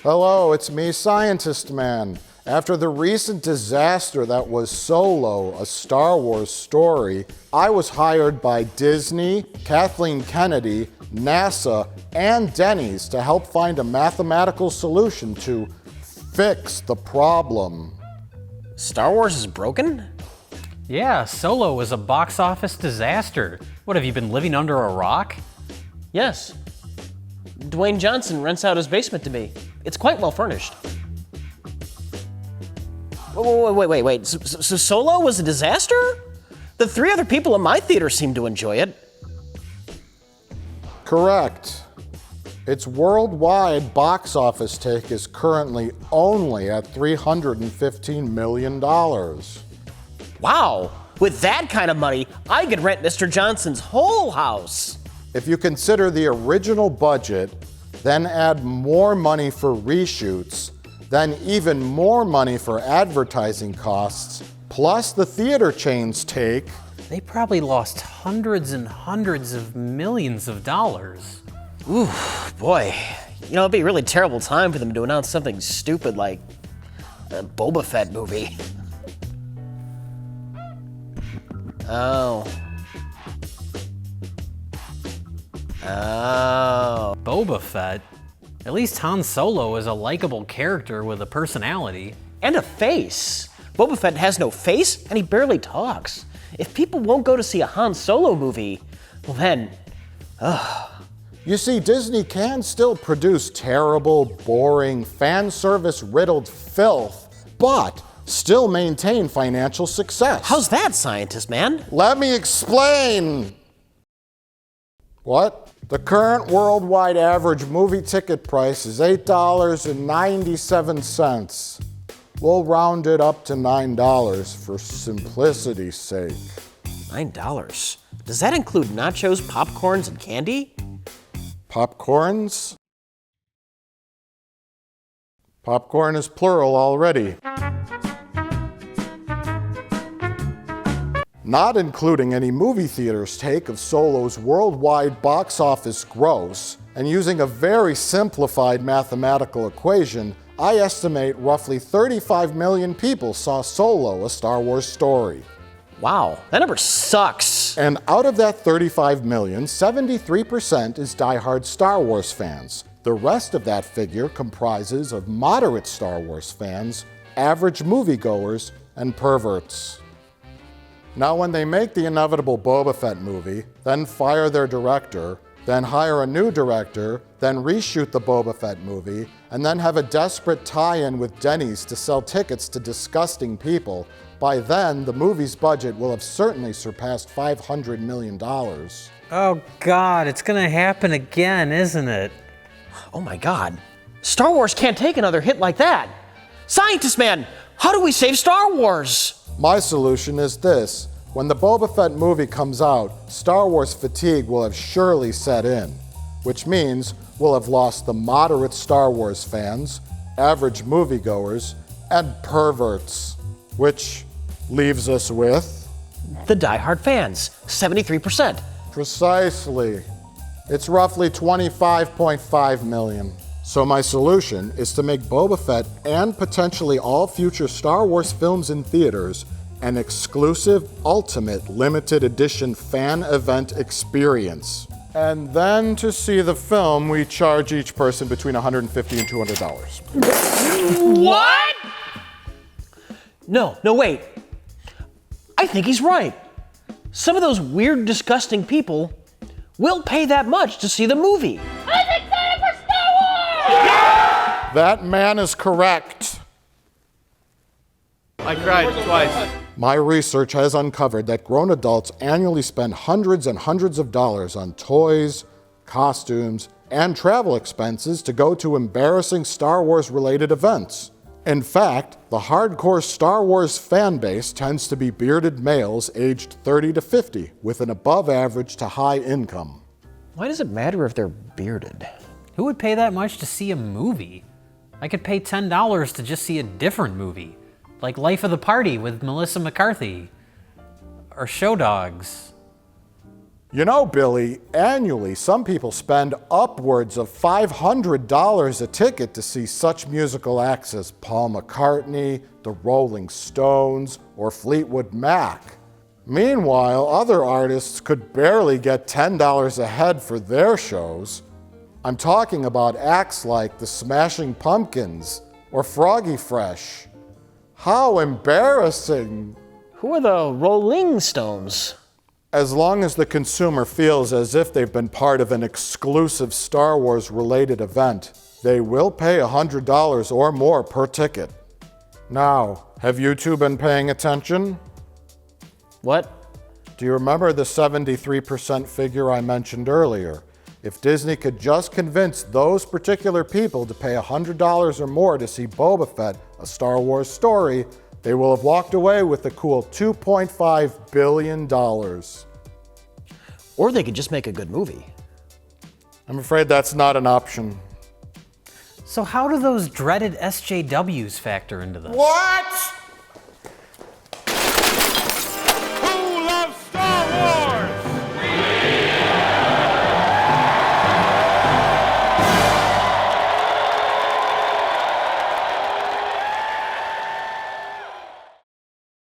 Hello, it's me, Scientist Man. After the recent disaster that was Solo, a Star Wars story, I was hired by Disney, Kathleen Kennedy, NASA, and Denny's to help find a mathematical solution to fix the problem. Star Wars is broken? Yeah, Solo was a box office disaster. What, have you been living under a rock? Yes. Dwayne Johnson rents out his basement to me. It's quite well furnished. Wait. So Solo was a disaster? The 3 other people in my theater seemed to enjoy it. Correct. Its worldwide box office take is currently only at $315 million. Wow, with that kind of money, I could rent Mr. Johnson's whole house. If you consider the original budget, then add more money for reshoots, then even more money for advertising costs, plus the theater chain's take, They probably lost hundreds and hundreds of millions of dollars. Ooh, boy. You know, it'd be a really terrible time for them to announce something stupid like a Boba Fett movie. Oh. Boba Fett? At least Han Solo is a likable character with a personality. And a face. Boba Fett has no face, and he barely talks. If people won't go to see a Han Solo movie, well then, You see, Disney can still produce terrible, boring, fan service-riddled filth, but still maintain financial success. How's that, Scientist Man? Let me explain! What? The current worldwide average movie ticket price is $8.97. We'll round it up to $9 for simplicity's sake. $9? Does that include nachos, popcorns, and candy? Popcorns? Popcorn is plural already. Not including any movie theater's take of Solo's worldwide box office gross, and using a very simplified mathematical equation, I estimate roughly 35 million people saw Solo, a Star Wars story. Wow, that number sucks. And out of that 35 million, 73% is diehard Star Wars fans. The rest of that figure comprises of moderate Star Wars fans, average moviegoers, and perverts. Now, when they make the inevitable Boba Fett movie, then fire their director, then hire a new director, then reshoot the Boba Fett movie, and then have a desperate tie-in with Denny's to sell tickets to disgusting people, by then the movie's budget will have certainly surpassed $500 million. Oh God, it's gonna happen again, isn't it? Oh my God. Star Wars can't take another hit like that. Scientist Man, how do we save Star Wars? My solution is this. When the Boba Fett movie comes out, Star Wars fatigue will have surely set in, which means we'll have lost the moderate Star Wars fans, average moviegoers, and perverts, which leaves us with... The diehard fans, 73%. Precisely. It's roughly 25.5 million. So my solution is to make Boba Fett and potentially all future Star Wars films in theaters an exclusive, ultimate, limited edition fan event experience. And then to see the film, we charge each person between $150 and $200. What? No, wait. I think he's right. Some of those weird, disgusting people will pay that much to see the movie. I'm excited for Star Wars! That man is correct. I cried twice. My research has uncovered that grown adults annually spend hundreds and hundreds of dollars on toys, costumes, and travel expenses to go to embarrassing Star Wars-related events. In fact, the hardcore Star Wars fan base tends to be bearded males aged 30 to 50 with an above average to high income. Why does it matter if they're bearded? Who would pay that much to see a movie? I could pay $10 to just see a different movie, like Life of the Party with Melissa McCarthy, or Show Dogs. You know, Billy, annually some people spend upwards of $500 a ticket to see such musical acts as Paul McCartney, the Rolling Stones, or Fleetwood Mac. Meanwhile, other artists could barely get $10 a head for their shows. I'm talking about acts like the Smashing Pumpkins or Froggy Fresh. How embarrassing! Who are the Rolling Stones? As long as the consumer feels as if they've been part of an exclusive Star Wars related event, they will pay $100 or more per ticket. Now, have you two been paying attention? What? Do you remember the 73% figure I mentioned earlier? If Disney could just convince those particular people to pay $100 or more to see Boba Fett, a Star Wars story, they will have walked away with a cool $2.5 billion. Or they could just make a good movie. I'm afraid that's not an option. So how do those dreaded SJWs factor into this? What?